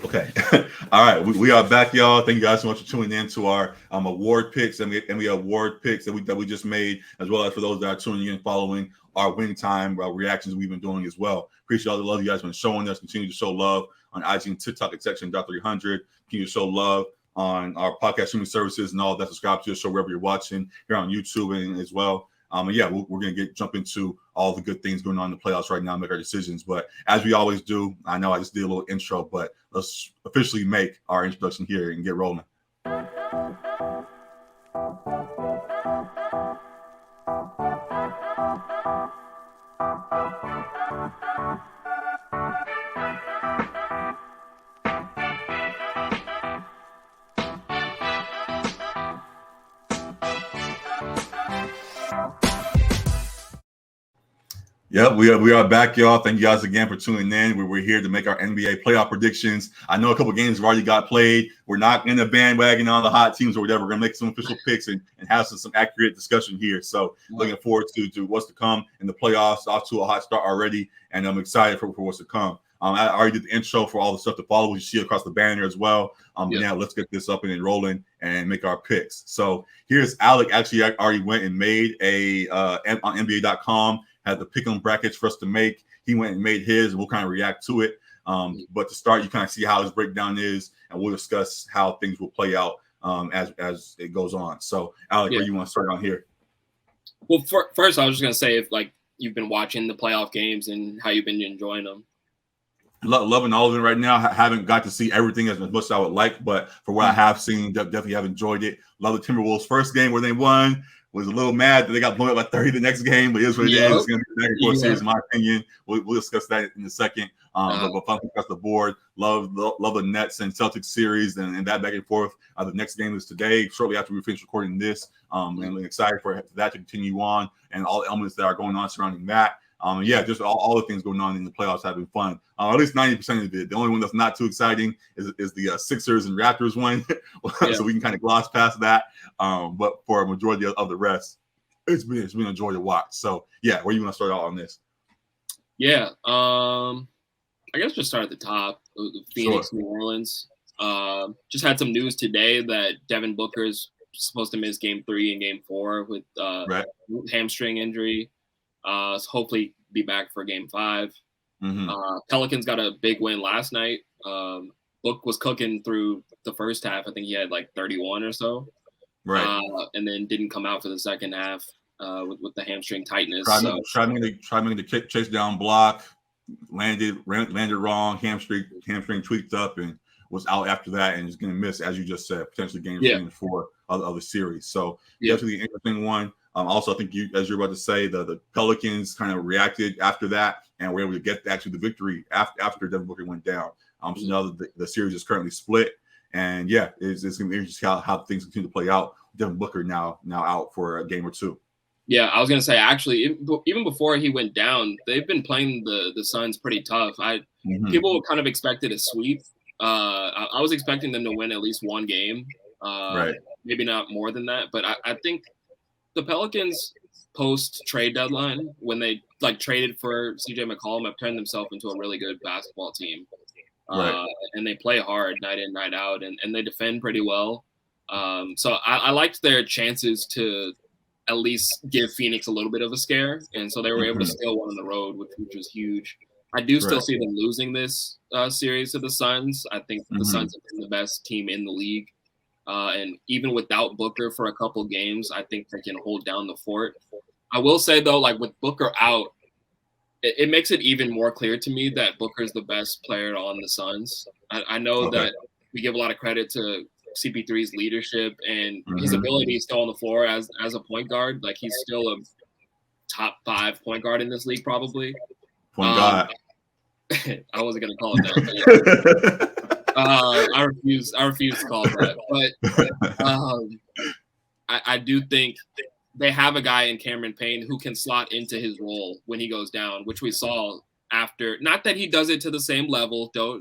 Okay. All right. We are back, y'all. Thank you guys so much for tuning in to our award picks and we award picks that we just made, as well as for those that are tuning in following our win time reactions we've been doing as well. Appreciate all the love you guys have been showing us. Continue to show love on IG and TikTok at section.300. Continue to show love on our podcast streaming services and all that. Subscribe to the show wherever you're watching here on YouTube and as well. And yeah, we're going to jump into all the good things going on in the playoffs right now, make our decisions. But as we always do, I know I just did a little intro, but let's officially make our introduction here and get rolling. Yep, we are back, y'all. Thank you guys again for tuning in. We're here to make our NBA playoff predictions. I know a couple games have already got played. We're not in the bandwagon on the hot teams or whatever. We're going to make some official picks and have some accurate discussion here. So looking forward to what's to come in the playoffs. Off to a hot start already, and I'm excited for what's to come. I already did the intro for all the stuff to follow. You see across the banner as well. Now let's get this up and rolling and make our picks. So here's Alec. Actually, I already went and made a on NBA.com. Had the pick 'em brackets for us to make. He went and made his, and we'll kind of react to it. But to start, you kind of see how his breakdown is, and we'll discuss how things will play out as it goes on. So, Alec, where you want to start on here? Well, first, I was just going to say if you've been watching the playoff games and how you've been enjoying them. Loving all of it right now. Haven't got to see everything as much as I would like, but for what I have seen, definitely have enjoyed it. Love the Timberwolves' first game where they won. Was a little mad that they got blown up by 30 the next game, but it is what it is. It's going to be a back and forth series, in my opinion. We'll discuss that in a second. But fun across the board. Love the Nets and Celtics series and that back and forth. The next game is today, shortly after we finish recording this. And we're excited for that to continue on and all the elements that are going on surrounding that. Just all the things going on in the playoffs have been fun. At least 90% of it. The only one that's not too exciting is the Sixers and Raptors one. So we can kind of gloss past that. But for a majority of the rest, it's been a joy to watch. So yeah, where you want to start out on this? Yeah, I guess just start at the top. Phoenix, New Orleans. Just had some news today that Devin Booker is supposed to miss Game 3 and Game 4 with hamstring injury. So hopefully be back for Game 5. Pelicans got a big win last night. Book was cooking through the first half. I think he had like 31 or so. And then didn't come out for the second half with the hamstring tightness. Tried making the chase down block, landed wrong, hamstring tweaked up, and was out after that, and is going to miss, as you just said, potentially Game 3 and 4 of the series. So definitely an interesting one. Also, I think as you're about to say, the Pelicans kind of reacted after that and were able to get actually the victory after Devin Booker went down. So now the series is currently split, and it's going to be interesting how things continue to play out. Devin Booker now out for a game or two. Yeah, I was going to say, actually, even before he went down, they've been playing the Suns pretty tough. People kind of expected a sweep. I was expecting them to win at least one game, maybe not more than that, but I think the Pelicans post-trade deadline, when they traded for CJ McCollum, have turned themselves into a really good basketball team. And they play hard night in, night out, and they defend pretty well. So I liked their chances to at least give Phoenix a little bit of a scare. And so they were able to steal one on the road, which was huge. I do still see them losing this series to the Suns. I think the Suns have been the best team in the league. And even without Booker for a couple games, I think they can hold down the fort. I will say, though, with Booker out, it makes it even more clear to me that Booker is the best player on the Suns. I know that we give a lot of credit to CP3's leadership and his ability still on the floor as a point guard. He's still a top 5 point guard in this league, probably. Point guard. I wasn't going to call it that. I refuse to call it that. But I do think they have a guy in Cameron Payne who can slot into his role when he goes down, which we saw after. Not that he does it to the same level. To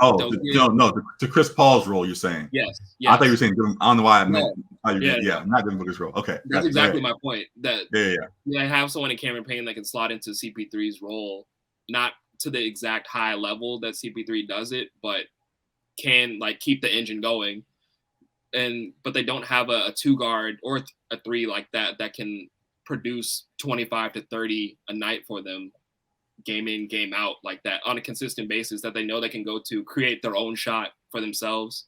Chris Paul's role, you're saying? Yes. I thought you were saying. I don't know why I meant. Not Devin Booker's role. Okay, that's exactly my point. That they have someone in Cameron Payne that can slot into CP3's role, not to the exact high level that CP3 does it, but can like keep the engine going, but they don't have a 2 guard or a 3 like that can produce 25 to 30 a night for them, game in, game out, like that on a consistent basis that they know they can go to create their own shot for themselves.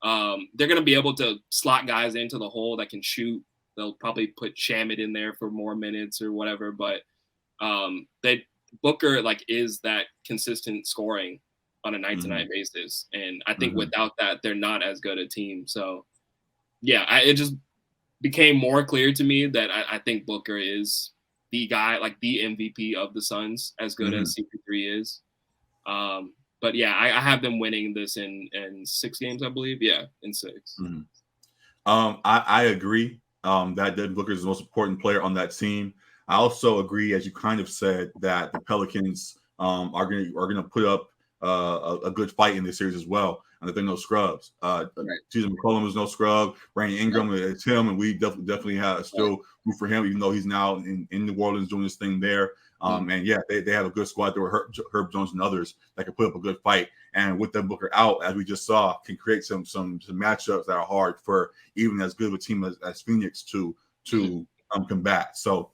They're going to be able to slot guys into the hole that can shoot. They'll probably put Shamit in there for more minutes or whatever, but Booker like is that consistent scoring on a night-to-night basis, and I think without that, they're not as good a team. So, yeah, it just became more clear to me that I think Booker is the guy, like the MVP of the Suns, as good as CP3 is. But yeah, I have them winning this in 6 games, I believe. Yeah, in 6. I agree that Devin Booker is the most important player on that team. I also agree, as you kind of said, that the Pelicans are going to put up a good fight in this series as well. And they're no scrubs. Jason McCollum was no scrub. Brandon Ingram, it's him, and we definitely have still root for him, even though he's now in New Orleans doing his thing there. And yeah, they have a good squad. There were Herb Jones and others that can put up a good fight. And with Devin Booker out, as we just saw, can create some matchups that are hard for even as good of a team as Phoenix to combat. So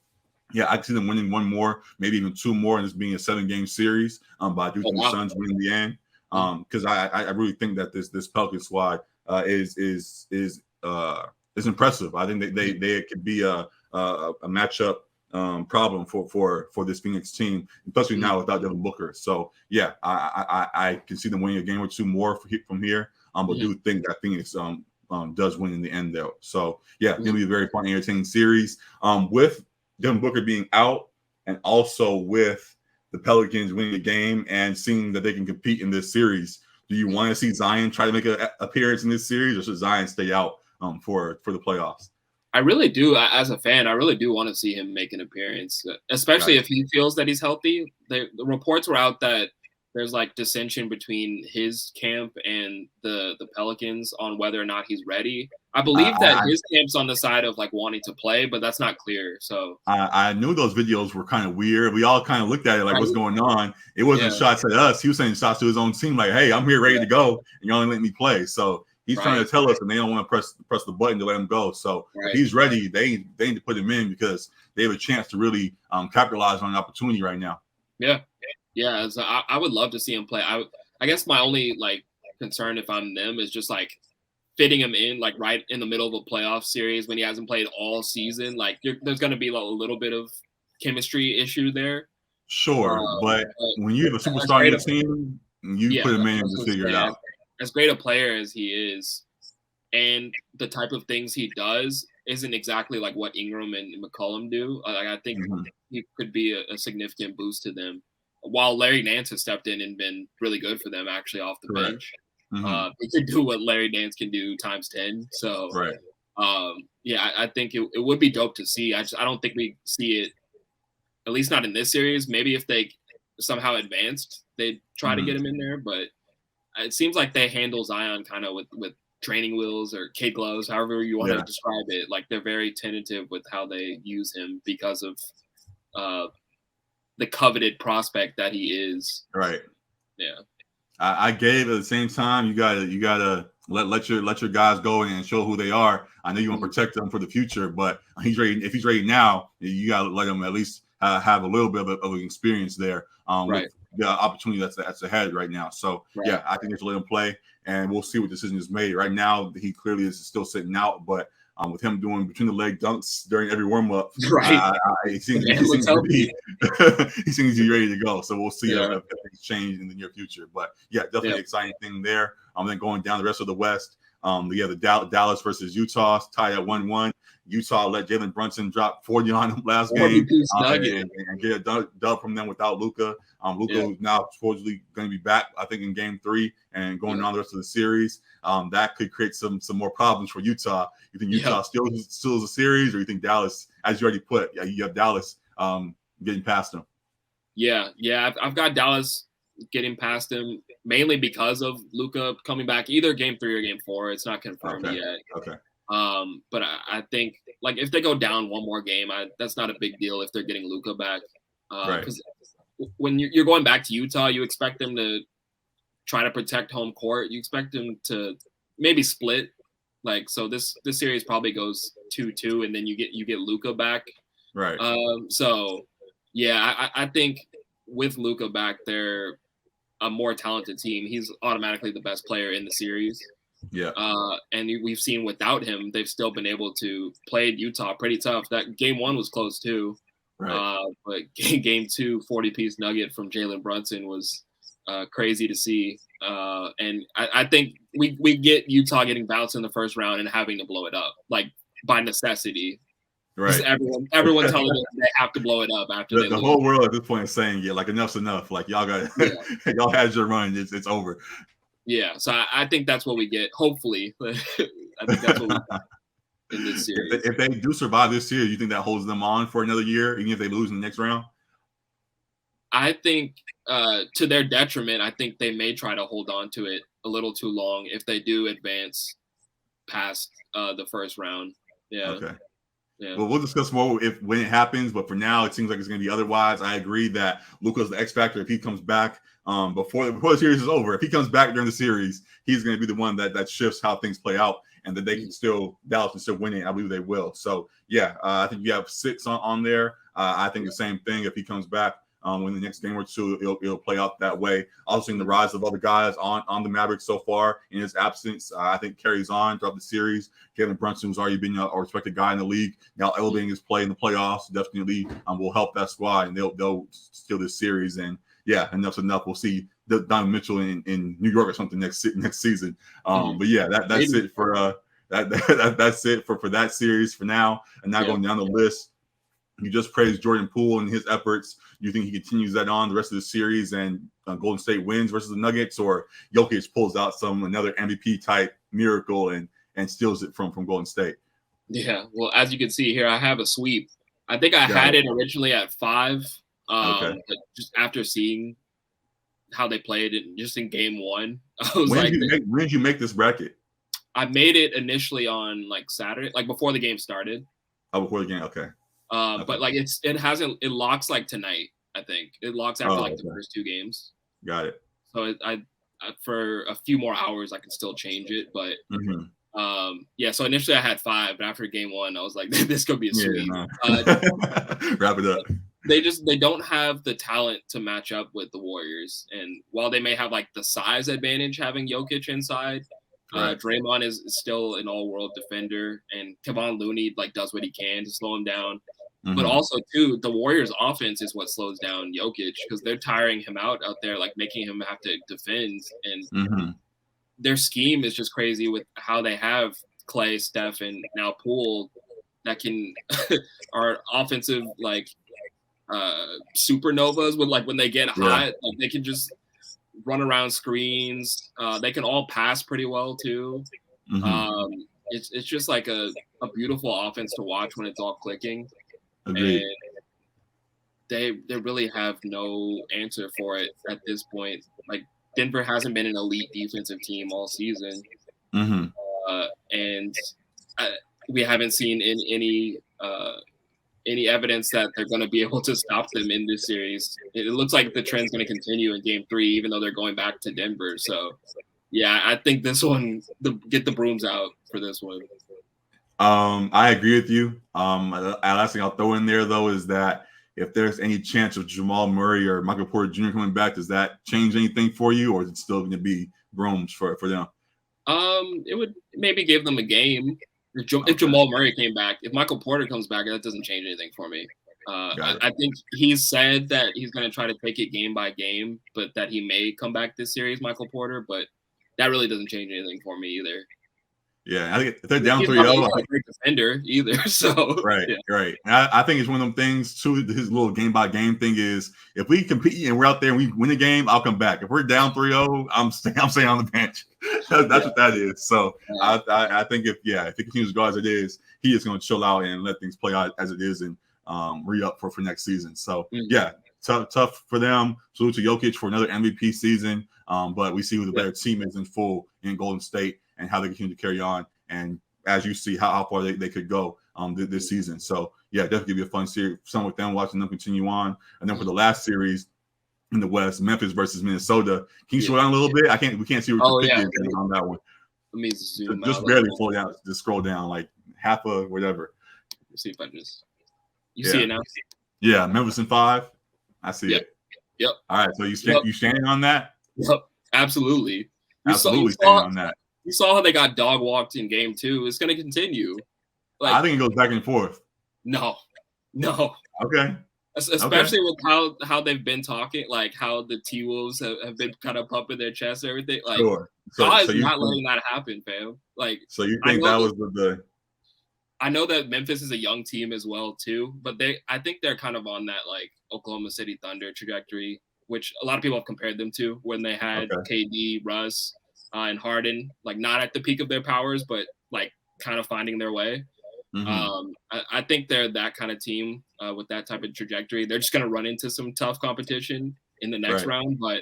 yeah, I see them winning 1 more, maybe even 2 more, and this being a 7-game series. But I do think the Suns win in the end. Because I really think that this Pelican squad is impressive. I think they could be a matchup problem for this Phoenix team, especially now without Devin Booker. So yeah, I can see them winning a game or 2 more from here. But do think that Phoenix does win in the end though. So yeah, it'll be a very fun, entertaining series. With Devin Booker being out, and also with the Pelicans winning the game and seeing that they can compete in this series, do you want to see Zion try to make an appearance in this series, or should Zion stay out for the playoffs? I really do. As a fan, I really do want to see him make an appearance, especially if he feels that he's healthy. The reports were out that there's like dissension between his camp and the Pelicans on whether or not he's ready. I believe that his camp's on the side of like wanting to play, but that's not clear. So I knew those videos were kind of weird. We all kind of looked at it like, what's going on? It wasn't shots at us. He was saying shots to his own team, like, hey, I'm here ready to go, and you only let me play. So he's trying to tell us, and they don't want to press the button to let him go. So if he's ready, they need to put him in, because they have a chance to really capitalize on an opportunity right now. Yeah, so I would love to see him play. I guess my only like concern, if I'm them, is just like fitting him in like right in the middle of a playoff series when he hasn't played all season. Like there's going to be a little bit of chemistry issue there. Sure, but when you have a superstar on your team, you put him in and just figure it out. As great a player as he is, and the type of things he does isn't exactly like what Ingram and McCollum do. Like I think he could be a significant boost to them. While Larry Nance has stepped in and been really good for them, actually off the bench. He could do what Larry Nance can do times 10. So, I think it would be dope to see. I don't think we see it, at least not in this series. Maybe if they somehow advanced, they'd try to get him in there. But it seems like they handle Zion kind of with training wheels or kid gloves, however you want to describe it. Like they're very tentative with how they use him because of the coveted prospect that he is. Right. Yeah. I gave at the same time, you gotta let your guys go and show who they are. I know you want to protect them for the future, but he's ready. If he's ready now, you gotta let him at least have a little bit of an experience there. With the opportunity that's ahead right now. So yeah, I think they should let him play, and we'll see what decision is made. Right now, he clearly is still sitting out, but with him doing between the leg dunks during every warm up, he seems to be ready to go. So we'll see if things change in the near future. But yeah, definitely exciting thing there. Then going down the rest of the West, the Dallas versus Utah tied at 1-1. Utah let Jalen Brunson drop 40 on them last game and get a dub from them without Luka. Luka is now supposedly going to be back, I think, in game 3 and going on the rest of the series. That could create some more problems for Utah. You think Utah still is a series, or you think Dallas, as you already put, you have Dallas getting past them? Yeah, I've got Dallas getting past them mainly because of Luka coming back, either game 3 or game 4. It's not confirmed yet. Okay. But I think like if they go down one more game, that's not a big deal if they're getting Luka back. Because when you're going back to Utah, you expect them to try to protect home court. You expect them to maybe split. Like, so this series probably goes 2-2, and then you get Luka back. Right. So yeah, I think with Luka back, they're a more talented team. He's automatically the best player in the series. Yeah. And we've seen without him, they've still been able to play Utah pretty tough. That game 1 was close too. Right. But game 2, 40-piece nugget from Jalen Brunson was crazy to see. And I think we get Utah getting bounced in the first round and having to blow it up, like by necessity. Right. Everyone telling them they have to blow it up after the whole world at this point is saying, yeah, like enough's enough. Like y'all got y'all had your run. It's over. Yeah. So I think that's what we get. Hopefully, I think that's what we get in this series. If they do survive this series, you think that holds them on for another year, even if they lose in the next round? I think to their detriment, I think they may try to hold on to it a little too long if they do advance past the first round. Yeah. Okay. Yeah. Well, we'll discuss more when it happens, but for now, it seems like it's going to be otherwise. I agree that Luka's the X factor. If he comes back before the series is over, if he comes back during the series, he's going to be the one that shifts how things play out, and that they can Dallas can still win it. I believe they will. So yeah, I think you have 6 on there. I think the same thing if he comes back. In the next game or two, it'll play out that way. Also, seeing the rise of other guys on the Mavericks so far in his absence, I think carries on throughout the series. Jalen Brunson, who's already been a respected guy in the league, now elevating his play in the playoffs, definitely will help that squad, and they'll steal this series. And yeah, enough's enough. We'll see Donovan Mitchell in New York or something next season. But yeah, that's it for that's it for that series for now. And now going down the list. You just praised Jordan Poole and his efforts. You think he continues that on the rest of the series and Golden State wins versus the Nuggets, or Jokic pulls out another MVP type miracle and steals it from Golden State? Yeah, well, as you can see here, I have a sweep. I think I had it originally at 5, but just after seeing how they played it just in game 1, I was when did you make this bracket? I made it initially on like Saturday, like before the game started. Oh, before the game, okay. But like it locks like tonight. I think it locks after the first 2 games. Got it. So I for a few more hours I can still change it, but yeah. So initially I had 5, but after game 1 I was like, this could be a sweep. Wrap it up. They don't have the talent to match up with the Warriors, and while they may have like the size advantage having Jokic inside. Draymond is still an all-world defender, and Kevon Looney like does what he can to slow him down. But also too, the Warriors' offense is what slows down Jokic because they're tiring him out there, like making him have to defend. And their scheme is just crazy with how they have Clay, Steph, and now Poole that can are offensive like supernovas with like when they get hot, like they can just run around screens. They can all pass pretty well too. It's just like a beautiful offense to watch when it's all clicking. Agreed. And they really have no answer for it at this point. Like Denver hasn't been an elite defensive team all season, and we haven't seen any evidence that they're going to be able to stop them in this series. It looks like the trend's going to continue in game 3, even though they're going back to Denver. So, yeah, I think this one, get the brooms out for this one. I agree with you. Last thing I'll throw in there, though, is that if there's any chance of Jamal Murray or Michael Porter Jr. coming back, does that change anything for you, or is it still going to be brooms for them? It would maybe give them a game. If Jamal Murray came back, if Michael Porter comes back, that doesn't change anything for me. I think he's said that he's going to try to take it game by game, but that he may come back this series, Michael Porter, but that really doesn't change anything for me either. Yeah, I think if they're down 3-0, he's not a great defender either. So right. And I think it's one of them things too. His little game by game thing is if we compete and we're out there and we win a game, I'll come back. If we're down 3-0, I'm staying on the bench. That's what that is. So I think if it continues to go as it is, he is going to chill out and let things play out as it is and re-up for next season. So tough for them. Salute to Jokic for another MVP season. But we see who the better team is in full in Golden State and how they continue to carry on. And as you see how far they could go this season. So, yeah, definitely be a fun series. Some with them, watching them continue on. And then for the last series, in the West, Memphis versus Minnesota. Can you slow down a little bit? We can't see what your pick is on that one. Let me zoom just out. Barely slow down. Just scroll down like half of whatever. Let's see if I just. You see it now? Yeah, Memphis in 5. I see it. Yep. All right, so you standing on that? Yep, absolutely. Standing on that. You saw how they got dog walked in game 2. It's going to continue. I think it goes back and forth. No. Okay. Especially with how they've been talking, like how the T-Wolves have been kind of pumping their chest and everything. Like, sure. So not letting that happen, fam. Like, so you think that was the? I know that Memphis is a young team as well too, but I think they're kind of on that like Oklahoma City Thunder trajectory, which a lot of people have compared them to when they had KD, Russ, and Harden, like not at the peak of their powers, but like kind of finding their way. Mm-hmm. I think they're that kind of team with that type of trajectory. They're just going to run into some tough competition in the next round, but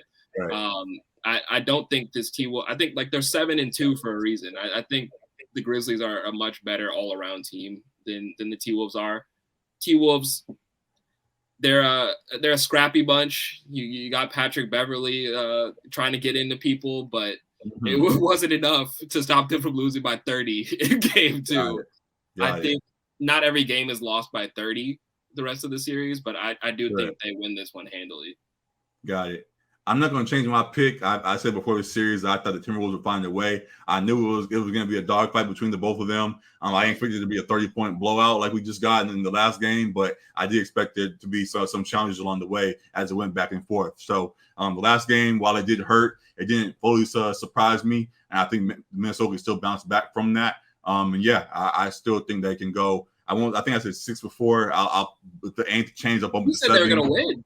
I don't think this team will. I think like they're 7-2 for a reason. I think the Grizzlies are a much better all-around team than the T-Wolves are. T-Wolves, they're a scrappy bunch. You got Patrick Beverly trying to get into people, but it wasn't enough to stop them from losing by 30 in game 2. I think not every game is lost by 30 the rest of the series, but I do think they win this one handily. Got it. I'm not going to change my pick. I said before the series, I thought the Timberwolves would find their way. I knew it was going to be a dogfight between the both of them. I didn't expect it to be a 30-point blowout like we just got in the last game, but I did expect there to be some challenges along the way as it went back and forth. So the last game, while it did hurt, it didn't fully surprise me, and I think Minnesota can still bounce back from that. I still think they can go. I think I said 6 before. I'll if the ain't change up on the 7. You said they're going to win.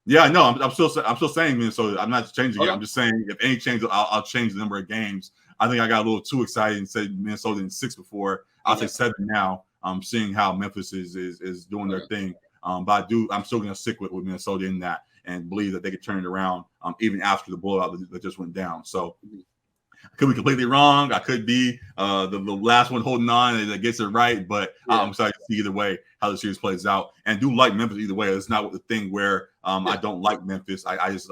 Yeah, no, I'm still saying Minnesota. I'm not changing it. I'm just saying if any change, I'll change the number of games. I think I got a little too excited and said Minnesota in 6 before. I'll say 7 now. I'm seeing how Memphis is doing their thing. But I'm still going to stick with Minnesota in that and believe that they could turn it around even after the blowout that just went down. So I could be completely wrong. I could be the last one holding on and that gets it right. But I'm excited to see either way how the series plays out. And do like Memphis either way. It's not the thing where I don't like Memphis. I just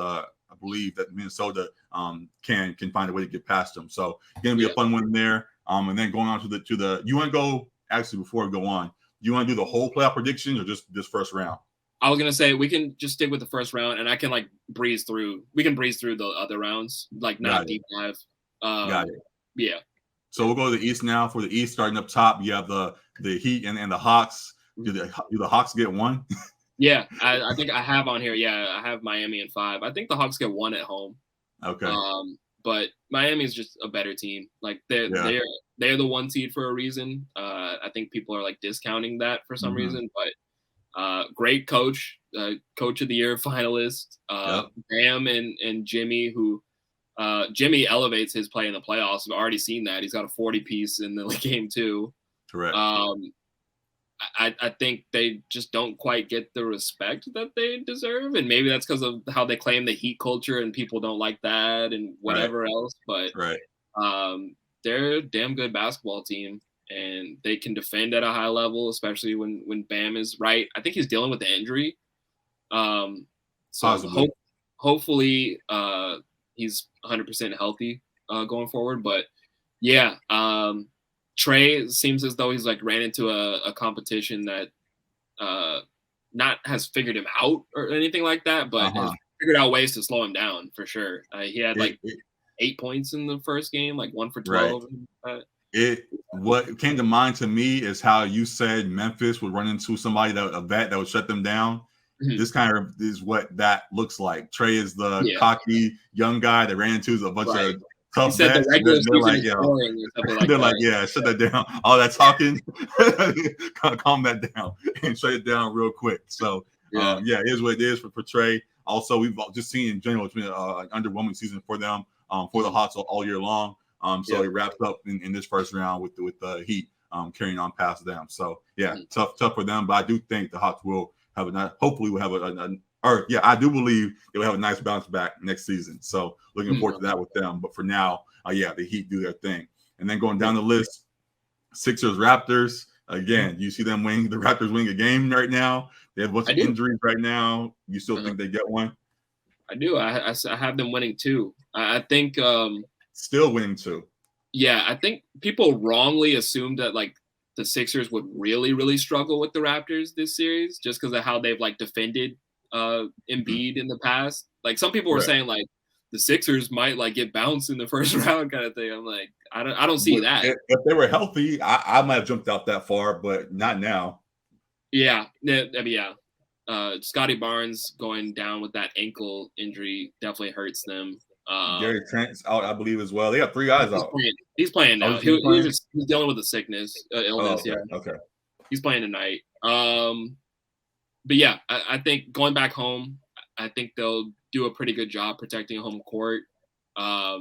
believe that Minnesota can find a way to get past them. So it's going to be a fun one there. And then going on to the you want to go actually before we go on, you want to do the whole playoff predictions or just this first round? I was gonna say we can just stick with the first round, and I can like breeze through. We can breeze through the other rounds, like not deep dive. Got it. Yeah. So we'll go to the East now. For the East, starting up top, you have the Heat and the Hawks. Do the Hawks get 1? Yeah, I think I have on here. Yeah, I have Miami in 5. I think the Hawks get 1 at home. Okay. But Miami is just a better team. Like they're the 1 seed for a reason. I think people are like discounting that for some reason, but great coach, coach of the year finalist. Bam and Jimmy, who Jimmy elevates his play in the playoffs. We've already seen that. He's got a 40 piece in the game 2. Correct. I think they just don't quite get the respect that they deserve. And maybe that's because of how they claim the Heat culture and people don't like that and whatever else. But they're a damn good basketball team and they can defend at a high level, especially when Bam is right. I think he's dealing with the injury. Hopefully he's 100% healthy going forward. But yeah, Trey seems as though he's like ran into a competition that not has figured him out or anything like that, but has figured out ways to slow him down for sure. He had 8 points in the first game, like 1 for 12. What came to mind to me is how you said Memphis would run into somebody a vet that would shut them down. This kind of is what that looks like. Trey is the cocky young guy that ran into a bunch of tough vets. They're like, shut that down. All that talking, calm that down and shut it down real quick. So, it is what it is for Trey. Also, we've just seen in general, it's been an underwhelming season for them, for the Hawks all year long. So it wraps up in this first round with the Heat carrying on past them. So, tough for them. But I do think the Hawks will have hopefully we'll have I do believe they'll have a nice bounce back next season. So looking forward to that with them. But for now, the Heat do their thing. And then going down the list, Sixers, Raptors. Again, you see them the Raptors winning a game right now. They have a bunch of injuries right now. You still think they get one? I do. I have them winning 2. I think Still winning 2. Yeah, I think people wrongly assumed that like the Sixers would really, really struggle with the Raptors this series just because of how they've like defended Embiid in the past. Like some people were Right. saying like the Sixers might like get bounced in the first round kind of thing. I'm like, I don't see that. If they were healthy, I might have jumped out that far, but not now. Yeah, I mean, yeah. Scotty Barnes going down with that ankle injury definitely hurts them. Gary Trent's out, I believe, as well. They got 3 guys out. He's playing now. Oh, he's He's dealing with a sickness, illness. okay, Yeah, okay. he's playing tonight. But yeah, I think going back home, I think they'll do a pretty good job protecting home court. I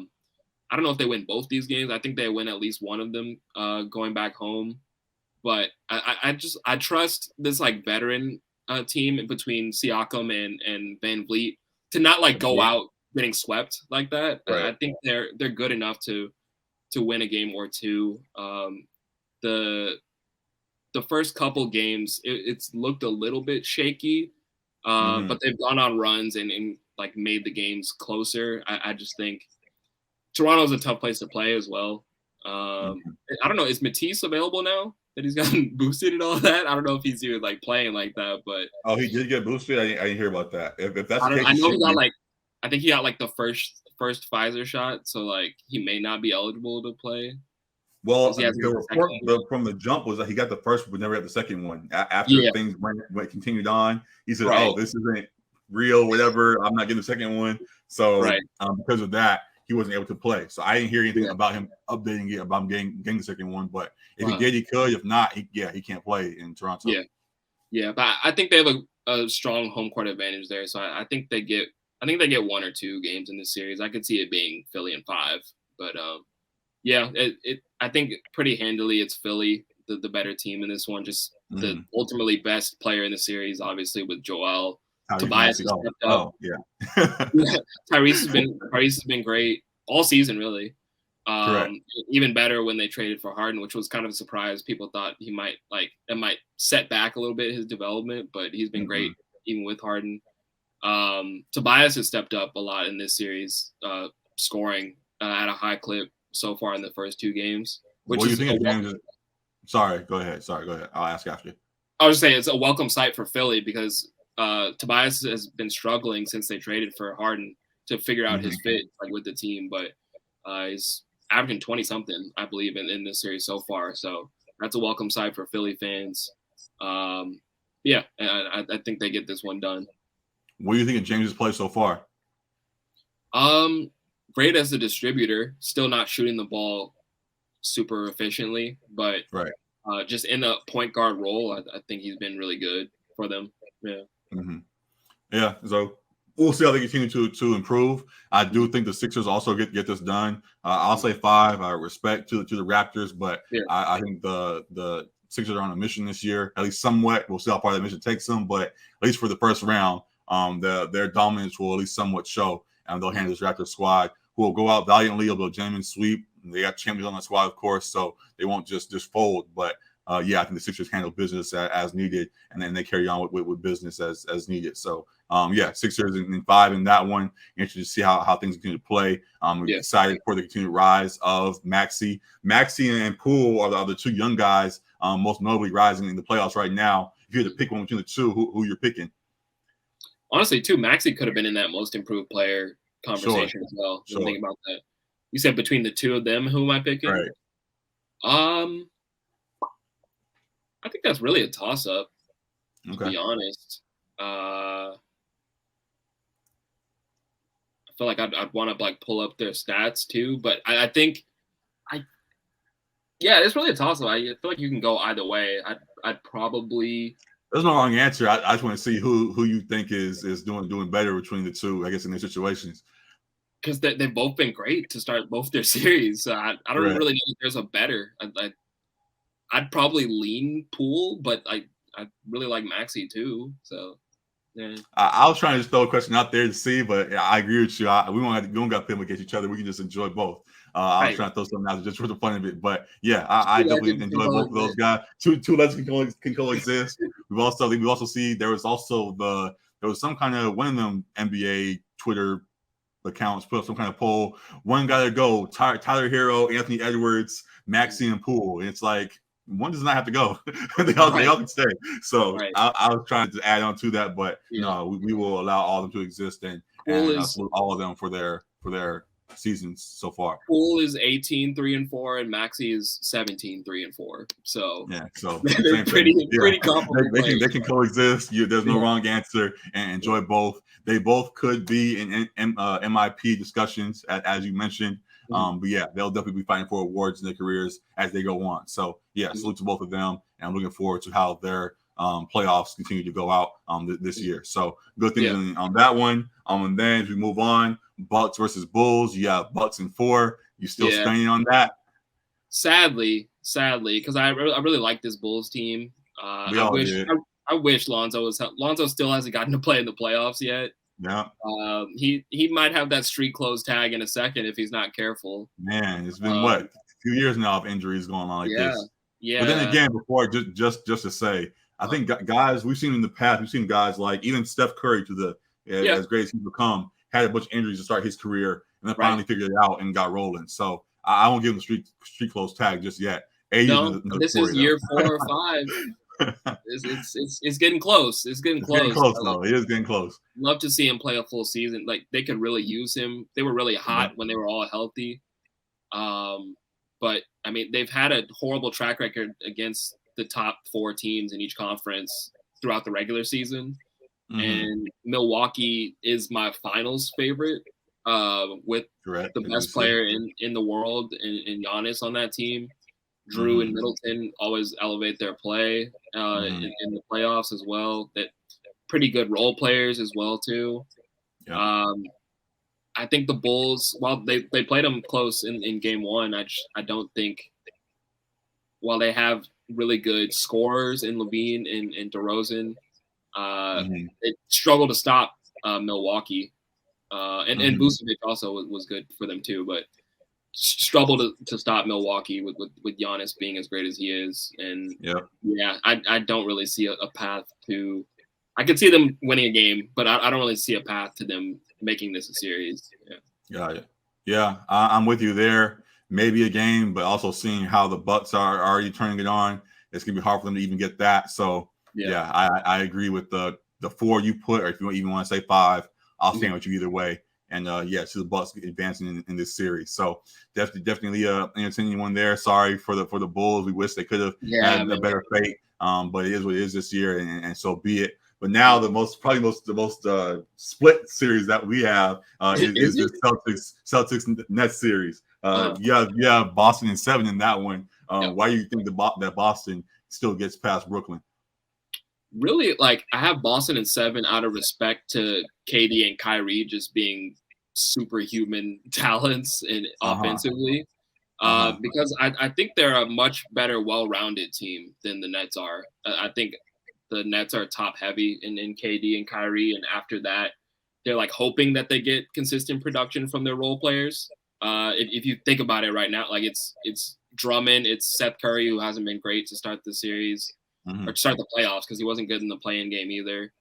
don't know if they win both these games. I think they win at least one of them going back home. But I trust this like veteran team between Siakam and Van Vliet to not like go out getting swept like that. Right. I think they're good enough to win a game or 2. The first couple games it's looked a little bit shaky, but they've gone on runs and like made the games closer. I just think Toronto's a tough place to play as well. I don't know, is Matisse available now that he's gotten boosted and all that? I don't know if he's even like playing like that, but he did get boosted. I didn't hear about that. If that's the case, I know he got like I think he got like the first Pfizer shot, so like he may not be eligible to play. Well, the report from the jump was that he got the first, but never got the second one. After things went continued on, he said, "Oh, this isn't real, whatever. I'm not getting the second one." So because of that, he wasn't able to play. So I didn't hear anything about him updating it about him getting the second one. But if he did, he could. If not, he can't play in Toronto. Yeah, but I think they have a strong home court advantage there. So I think they get 1 or 2 games in this series. I could see it being Philly in 5, but I think pretty handily it's Philly, the better team in this one. Just the ultimately best player in the series, obviously with Joel. Tobias has stepped up. Tyrese has been great all season, really. Even better when they traded for Harden, which was kind of a surprise. People thought it might set back a little bit his development, but he's been great even with Harden. Tobias has stepped up a lot in this series, scoring at a high clip so far in the first 2 games. What do you think of James? Sorry, go ahead. I'll ask after. I was just saying it's a welcome sight for Philly because Tobias has been struggling since they traded for Harden to figure out his fit like with the team, but he's averaging 20-something, I believe, in this series so far. So that's a welcome sight for Philly fans. I think they get this one done. What do you think of James's play so far? Great as a distributor, still not shooting the ball super efficiently, but just in a point guard role, I think he's been really good for them. So we'll see how they continue to improve. I do think the Sixers also get this done. I'll say 5. Respect to the Raptors, but I think the Sixers are on a mission this year, at least somewhat. We'll see how far that mission takes them, but at least for the first round, their dominance will at least somewhat show, and they'll handle this Raptors squad, who will go out valiantly. They'll go gentleman sweep. They got champions on the squad, of course, so they won't just fold. But I think the Sixers handle business as needed, and then they carry on with business as needed. So Sixers in 5 in that one. Interested to see how things continue to play. We're excited for the continued rise of Maxey. Maxey and Poole are the 2 young guys, most notably rising in the playoffs right now. If you had to pick one between the 2, who you're picking? Honestly, too, Maxey could have been in that most improved player conversation as well. Think about that. You said between the 2 of them, who am I picking? Right. I think that's really a toss-up, to be honest. I feel like I'd want to like pull up their stats too, but I think it's really a toss-up. I feel like you can go either way. I'd probably. There's no wrong answer. I just want to see who you think is doing better between the 2, I guess, in their situations. Because they've both been great to start both their series. So I don't really know if there's a better. I'd probably lean Poole, but I really like Maxey too. So I was trying to just throw a question out there to see, but I agree with you. We don't got to pim against each other. We can just enjoy both. I was trying to throw something out just for the fun of it, but I definitely enjoy both of those guys. Two legends can coexist. We also see there was some kind of one of them NBA Twitter accounts put up some kind of poll. One got to go: Tyler Hero, Anthony Edwards, Maxey, and Poole. And it's like one does not have to go. they all can stay. So I was trying to add on to that, but no, we will allow all of them to exist and salute all of them for their seasons so far. Poole is 18-3-4, and Maxey is 17-3-4. So so they're pretty comparable. They can coexist. There's no wrong answer, and enjoy both. They both could be in MIP discussions, as you mentioned. But they'll definitely be fighting for awards in their careers as they go on. So salute to both of them, and I'm looking forward to how their playoffs continue to go out this year. So good thing on that one. And then as we move on, Bucks versus Bulls. You have Bucks in 4. You still staying on that? Sadly, because I really like this Bulls team. I wish Lonzo still hasn't gotten to play in the playoffs yet. Yeah. He might have that street clothes tag in a second if he's not careful. Man, it's been a few years now of injuries going on like this. Yeah. But then again, before just to say, I think guys we've seen in the past, we've seen guys like even Steph Curry as great as he's become, had a bunch of injuries to start his career and then finally figured it out and got rolling. So I won't give him the street clothes tag just yet. This is year 4 or 5. It's getting close. It's getting close. It is getting close. Love to see him play a full season. Like they could really use him. They were really hot when they were all healthy. But I mean, they've had a horrible track record against the top 4 teams in each conference throughout the regular season. And Milwaukee is my finals favorite, with the best player in the world in Giannis on that team. Drew and Middleton always elevate their play in the playoffs as well. That pretty good role players as well too. Yeah. I think the Bulls, while they played them close in game 1, I don't think, while they have really good scorers in Levine and DeRozan, they struggle to stop Milwaukee. And Vucevic also was good for them too, but struggle to stop Milwaukee with Giannis being as great as he is. And I don't really see a path to. I could see them winning a game, but I don't really see a path to them making this a series. Got it. Yeah, I'm with you there. Maybe a game, but also seeing how the Bucks are already turning it on, it's gonna be hard for them to even get that. So I agree with the 4 you put, or if you even want to say 5, I'll stand with you either way. And see the Bucks advancing in this series. So definitely entertaining one there. Sorry for the Bulls. We wish they could have had a better fate. But it is what it is this year, and so be it. But now the most split series that we have is the Celtics Nets series. You have Boston in 7 in that one. Why do you think that Boston still gets past Brooklyn? Really, I have Boston in 7 out of respect to KD and Kyrie just being superhuman talents and offensively, because I think they're a much better, well-rounded team than the Nets are. I think the Nets are top heavy in KD and Kyrie, and after that, they're hoping that they get consistent production from their role players. If you think about it right now, it's Drummond, it's Seth Curry, who hasn't been great to start the series. Or start the playoffs because he wasn't good in the play-in game either.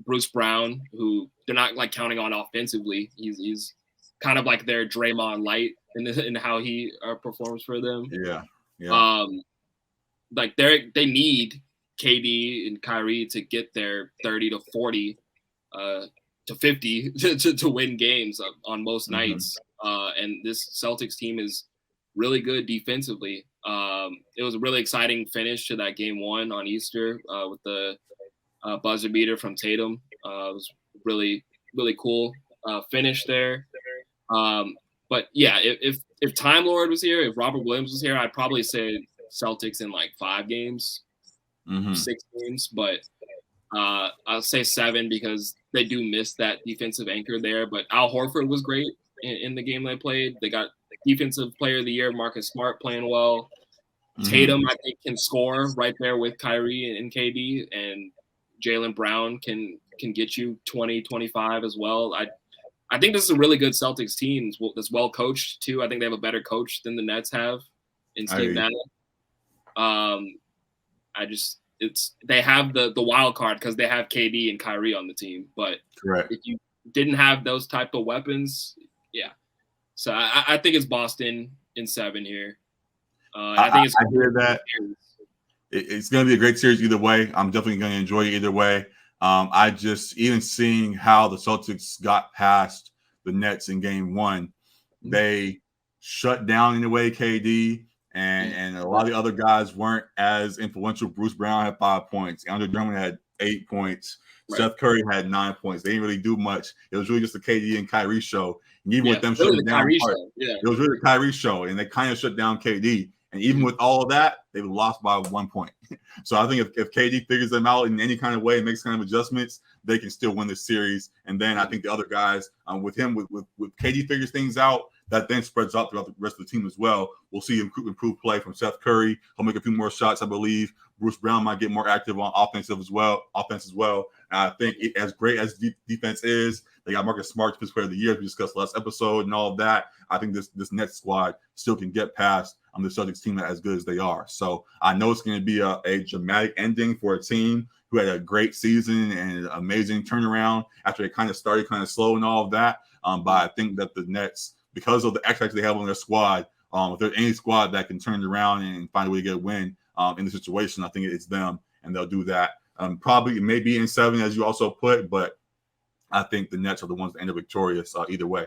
Bruce Brown, who they're not they on offensively. He's kind of like their Draymond Light in how he performs for them. They need KD and Kyrie to get their 30 to 40 to 50 to win games on most nights. And this Celtics team is really good defensively. It was a really exciting finish to that game 1 on Easter with the buzzer beater from Tatum. It was really, really cool finish there. But if Time Lord was here, if Robert Williams was here, I'd probably say Celtics in 5 games, 6 games. But I'll say 7 because they do miss that defensive anchor there. But Al Horford was great in the game they played. They got Defensive Player of the Year, Marcus Smart playing well. Tatum, I think, can score right there with Kyrie and KD, and Jaylen Brown can get you 20, 25 as well. I think this is a really good Celtics team that's well coached too. I think they have a better coach than the Nets have in Steve Nash. they have the wild card because they have KD and Kyrie on the team. But correct. If you didn't have those type of weapons, yeah. So I think it's Boston in 7 here. I think I hear that. It's going to be a great series either way. I'm definitely going to enjoy it either way. I just, even seeing how the Celtics got past the Nets in game 1, they shut down in a way KD, and a lot of the other guys weren't as influential. Bruce Brown had 5 points. Andre Drummond had 8 points. Right. Seth Curry had 9 points. They didn't really do much. It was really just the KD and Kyrie show. And even with them shutting down, it was really the Kyrie show, and they kind of shut down KD. And even with all of that, they lost by 1 point. So I think if KD figures them out in any kind of way, makes kind of adjustments, they can still win this series. And then I think the other guys, with KD figures things out, that then spreads out throughout the rest of the team as well. We'll see improved play from Seth Curry. He'll make a few more shots, I believe. Bruce Brown might get more active on offense as well. And I think as great as defense is, they got Marcus Smart, Defensive Player of the Year, we discussed last episode and all of that. I think this Nets squad still can get past the Celtics team as good as they are. So I know it's going to be a dramatic ending for a team who had a great season and an amazing turnaround after they kind of started kind of slow and all of that. But I think that the Nets, because of the X factor they have on their squad, if there's any squad that can turn it around and find a way to get a win in the situation, I think it's them, and they'll do that. Probably maybe in 7, as you also put, but I think the Nets are the ones that end up victorious either way.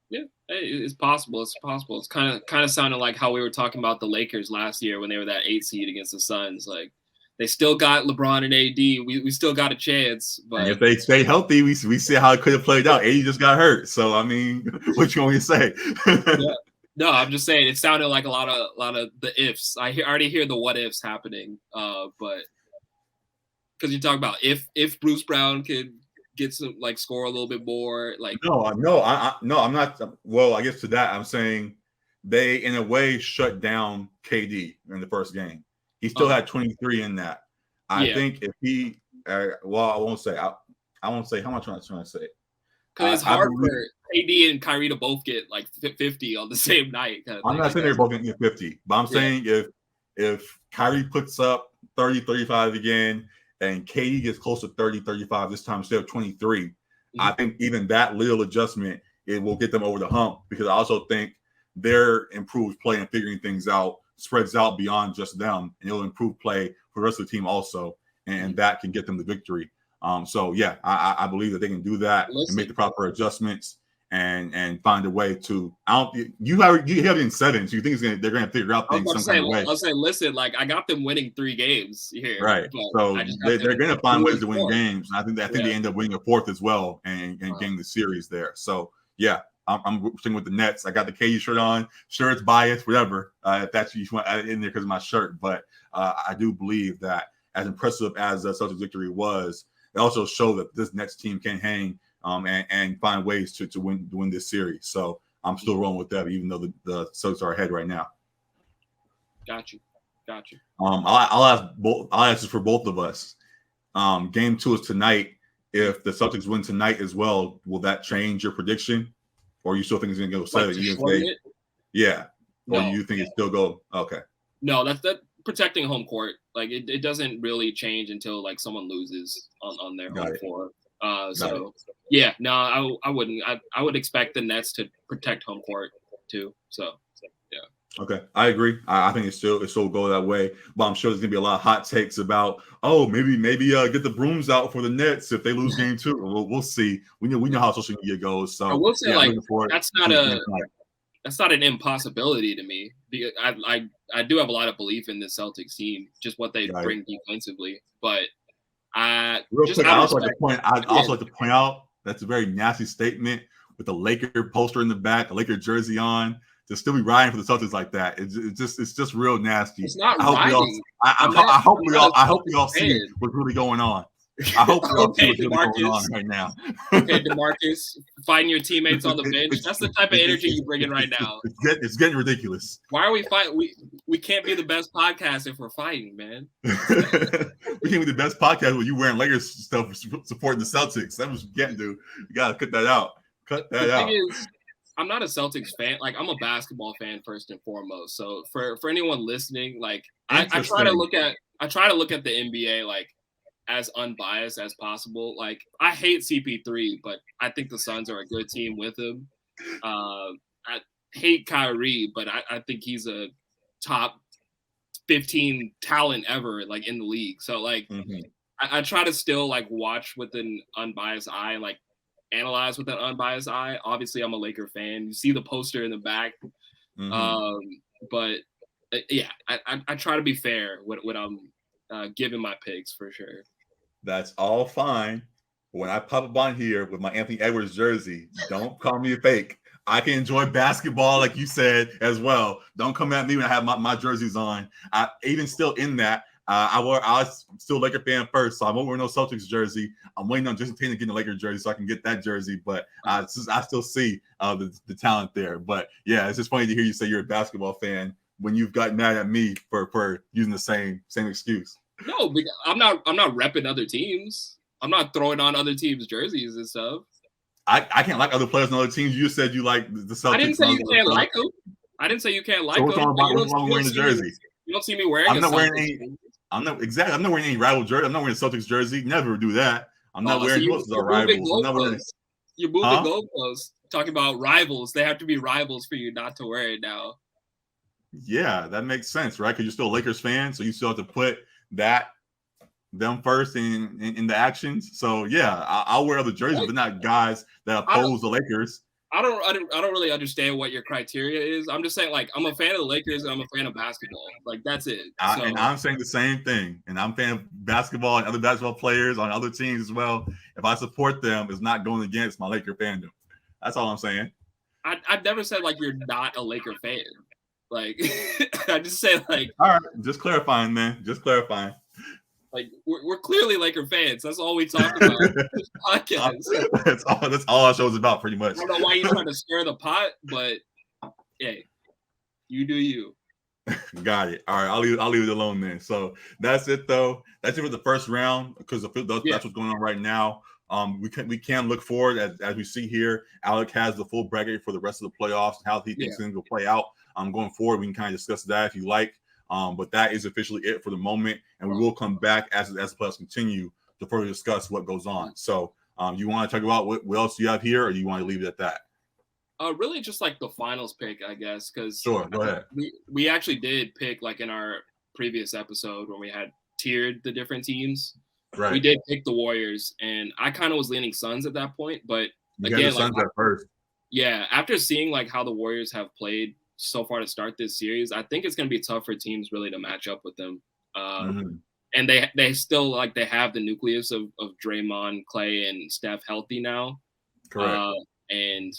Yeah, it's possible. It's possible. It's kind of sounded like how we were talking about the Lakers last year when they were that 8 seed against the Suns. Like, they still got LeBron and AD. We still got a chance. But and if they stay healthy, we see how it could have played out. AD just got hurt, so I mean, what you want me to say? Yeah. No, I'm just saying it sounded like a lot of the ifs. I already hear the what ifs happening. But because you talk about if Bruce Brown could get some, like, score a little bit more, like I'm not. Well, I guess to that I'm saying they in a way shut down KD in the first game. He still had 23 in that. I think if he, I won't say. I won't say how much I'm trying to say. Because it's hard for KD and Kyrie to both get like 50 on the same night. Kind of I'm not saying they're both going to get 50, but I'm saying if Kyrie puts up 30, 35 again, and KD gets close to 30, 35 this time instead of 23, I think even that little adjustment, it will get them over the hump, because I also think their improved play and figuring things out spreads out beyond just them, and it'll improve play for the rest of the team also, and that can get them the victory. So yeah, I believe that they can do that and make the proper adjustments and find a way to. You have it in 7, so you think they're going to figure out things some kind of way. I'll say, listen, like, I got them winning 3 games here, right? So they're going to find ways to win games. And I think they end up winning a 4th as well and getting the series there. So yeah, I'm sticking with the Nets. I got the KD shirt on. Sure, it's biased, whatever. If that's what you want in there because of my shirt, but I do believe that as impressive as the Celtics victory was, it also showed that this Nets team can hang and find ways to win this series. So I'm still rolling with that, even though the Celtics are ahead right now. Got you. I'll ask this for both of us. Game 2 is tonight. If the Celtics win tonight as well, will that change your prediction, or you still think it's going to go 7? Yeah. Or do you think it still go? Okay. No, that's protecting home court. Like, it doesn't really change until, like, someone loses on their home floor. Yeah, no, I wouldn't. I would expect the Nets to protect home court too. So yeah. Okay, I agree. I think it still go that way. But I'm sure there's gonna be a lot of hot takes about, maybe get the brooms out for the Nets if they lose game 2. We'll see. We know how social media goes. So I will say, that's not an impossibility to me, because I do have a lot of belief in the Celtics team, just what they bring defensively. But I'd also like to point out that's a very nasty statement with the Laker poster in the back, a Laker jersey on, to still be riding for the Celtics like that. It's just real nasty. It's not riding. I hope we all see what's really going on. I hope we all see what's really going on right now. Okay, DeMarcus, fighting your teammates on the bench. That's the type of energy you bring in right now. It's getting ridiculous. Why are we fighting? We can't be the best podcast if we're fighting, man. We can't be the best podcast when you wearing Lakers stuff supporting the Celtics. That's what you can't do. You gotta cut that out. I'm not a Celtics fan. Like, I'm a basketball fan first and foremost. So for anyone listening, like I try to look at the NBA like as unbiased as possible. Like, I hate CP3, but I think the Suns are a good team with him. I hate Kyrie, but I think he's a top 15 talent ever, like, in the league. So like I try to still like watch with an unbiased eye and like analyze with an unbiased eye. Obviously, I'm a Laker fan. You see the poster in the back. But yeah, I try to be fair when I'm giving my picks for sure. That's all fine. When I pop up on here with my Anthony Edwards jersey, don't call me a fake. I can enjoy basketball, like you said, as well. Don't come at me when I have my jerseys on. Even still in that, I was still a Laker fan first, so I won't wear no Celtics jersey. I'm waiting on Jason Tatum to get a Laker jersey so I can get that jersey. But I still see the talent there. But yeah, it's just funny to hear you say you're a basketball fan when you've got mad at me for using the same excuse. No, I'm not repping other teams. I'm not throwing on other teams' jerseys and stuff. I can't like other players on other teams. You said you like the Celtics. I didn't say you can't like them. I didn't say you can't like them. What's wrong wearing the jersey? You don't see me wearing. I'm not wearing any. I'm not wearing any rival jersey. I'm not wearing a Celtics jersey. Never do that. I'm not wearing who else is our rivals. I'm not wearing. You're moving goalposts. Talking about rivals. They have to be rivals for you not to wear it now. Yeah, that makes sense, right? Because you're still a Lakers fan, so you still have to put them first in the actions. So yeah, I'll wear other jerseys, but not guys that oppose the Lakers. I don't really understand what your criteria is. I'm just saying, like, I'm a fan of the Lakers and I'm a fan of basketball. Like, that's it. And I'm saying the same thing. And I'm a fan of basketball and other basketball players on other teams as well. If I support them, it's not going against my Laker fandom. That's all I'm saying. I've never said like you're not a Laker fan. Like, I just say like. All right, just clarifying, man. Just clarifying. Like, we're clearly Laker fans. That's all we talk about in this podcast. That's all our show's about, pretty much. I don't know why you're trying to stir the pot, but hey, you do you. Got it. All right, I'll leave it alone then. So that's it, though. That's it for the first round because that's what's going on right now. We can look forward as we see here. Alec has the full bracket for the rest of the playoffs and how he thinks things will play out. Going forward, we can kind of discuss that if you like. But that is officially it for the moment, and we will come back as the playoffs continue to further discuss what goes on. So, you want to talk about what else you have here, or do you want to leave it at that? Really, just like the finals pick, I guess. Because sure, go ahead. We actually did pick like in our previous episode when we had tiered the different teams. Right. We did pick the Warriors, and I kind of was leaning Suns at that point. But again, the Suns at first. Yeah, after seeing like how the Warriors have played so far to start this series, I think it's going to be tough for teams really to match up with them. And they still like they have the nucleus of Draymond, Clay, and Steph healthy now. Correct. And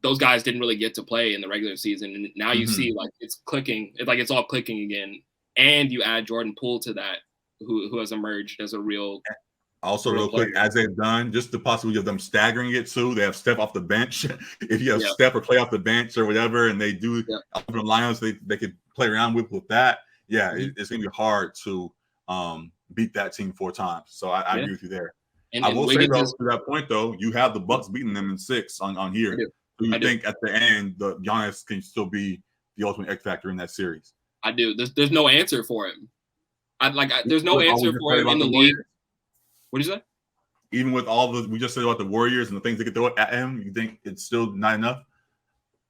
those guys didn't really get to play in the regular season, and now you see like it's clicking. It's all clicking again. And you add Jordan Poole to that, who has emerged as a real. Also, real quick, as they've done, just the possibility of them staggering it too. They have Steph off the bench. If you have Steph or Clay off the bench or whatever, and they do alternate lineups, they could play around with that. Yeah, it's gonna be hard to beat that team 4 times. So I agree with you there. And I will say though, to that point though, you have the Bucks beating them in 6 on here. So you think at the end, the Giannis can still be the ultimate X factor in that series? I do. There's no answer for him. There's no answer for him in the league. What did you say? Even with all we just said about the Warriors and the things they could throw at him, you think it's still not enough?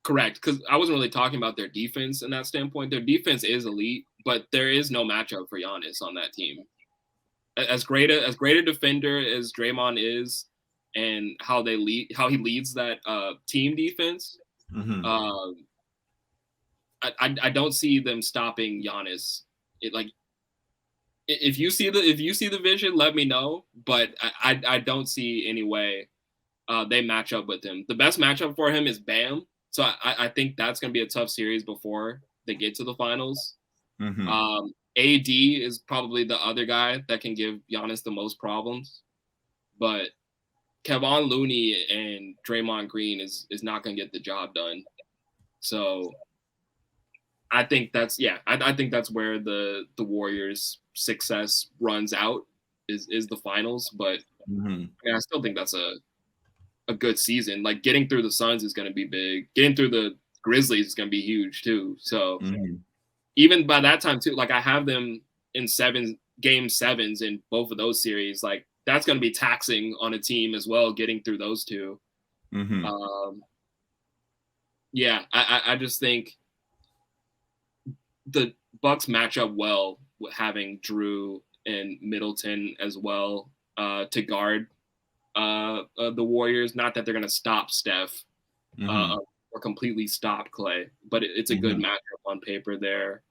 Correct, because I wasn't really talking about their defense in that standpoint. Their defense is elite, but there is no matchup for Giannis on that team. As great a defender as Draymond is, and how he leads that team defense, I don't see them stopping Giannis. If you see the vision, let me know. But I don't see any way they match up with him. The best matchup for him is Bam. So I think that's going to be a tough series before they get to the finals. AD is probably the other guy that can give Giannis the most problems. But Kevon Looney and Draymond Green is not going to get the job done. So I think that's I think that's where the Warriors' success runs out is the finals. But I still think that's a a good season. Like getting through the Suns is going to be big. Getting through the Grizzlies is going to be huge too. So even by that time too, like I have them in game sevens in both of those series. Like that's going to be taxing on a team as well, getting through those two. Yeah, I just think the Bucks match up well with having Drew and Middleton as well to guard the Warriors. Not that they're going to stop Steph or completely stop Clay, but it's a good matchup on paper there.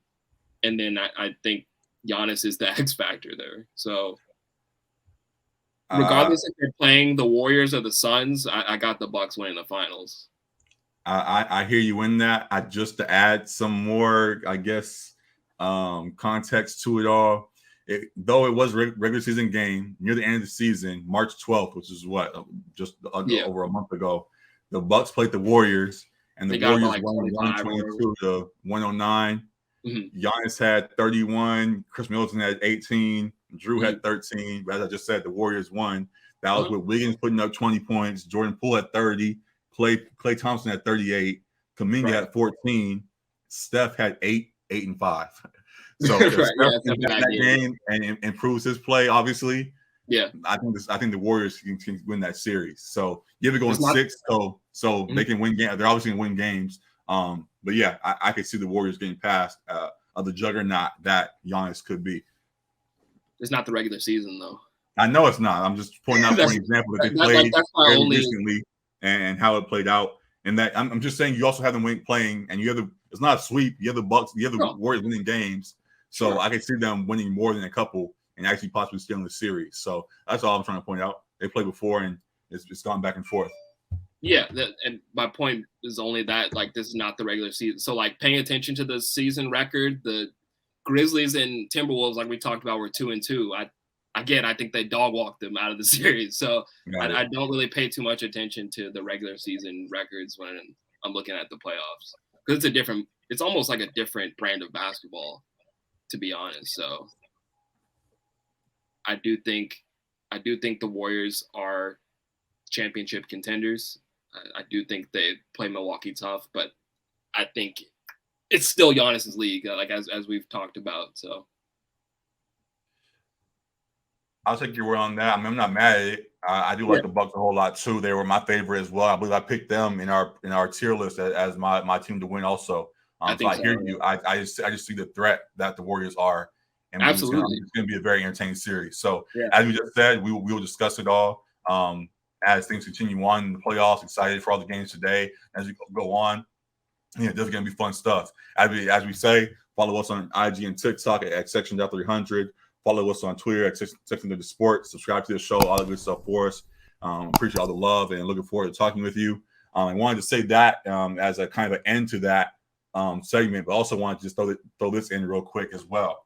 And then I think Giannis is the X factor there. So regardless if they're playing the Warriors or the Suns, I got the Bucks winning the finals. I hear you in that. Just to add some more, I guess, context to it all. Though it was regular season game near the end of the season, March 12th, which is just over a month ago, the Bucks played the Warriors, and the Warriors won 122 to 109. Giannis had 31, Chris Middleton had 18, Drew had 13. As I just said, the Warriors won. That was with Wiggins putting up 20 points, Jordan Poole had 30, Klay Thompson had 38, Kuminga had 14, Steph had 8, 8, and 5. So if Steph can get that game and improves his play, obviously, I think the Warriors can win that series. So give it going 6, so they can win games. They're obviously going to win games. But yeah, I could see the Warriors getting past of the juggernaut that Giannis could be. It's not the regular season though. I know it's not. I'm just pointing out for an example that they played recently and how it played out. And that I'm just saying you also have them playing, and you have it's not a sweep. You have the Bucks, you have the Warriors winning games. So I can see them winning more than a couple and actually possibly stealing the series. So that's all I'm trying to point out. They played before, and it's gone back and forth. Yeah, and my point is only that, like, this is not the regular season. So, like, paying attention to the season record, the Grizzlies and Timberwolves, like we talked about, were 2-2. I think they dog walked them out of the series. So I don't really pay too much attention to the regular season records when I'm looking at the playoffs, because it's almost like a different brand of basketball, to be honest. So I do think the Warriors are championship contenders. I do think they play Milwaukee tough, but I think it's still Giannis's league, like as we've talked about. So I'll take your word on that. I mean, I'm not mad at it. I do like the Bucks a whole lot too. They were my favorite as well. I believe I picked them in our tier list as my team to win also. I hear you. I just see the threat that the Warriors are, and absolutely, it's going to be a very entertaining series. So as we just said, we will discuss it all as things continue on in the playoffs. Excited for all the games today as we go on. Yeah, this is going to be fun stuff. As we say, follow us on IG and TikTok at section.300. Follow us on Twitter at Section of the Sport. Subscribe to the show, all the good stuff for us. Appreciate all the love and looking forward to talking with you. I wanted to say that as a kind of an end to that segment, but also wanted to just throw this in real quick as well.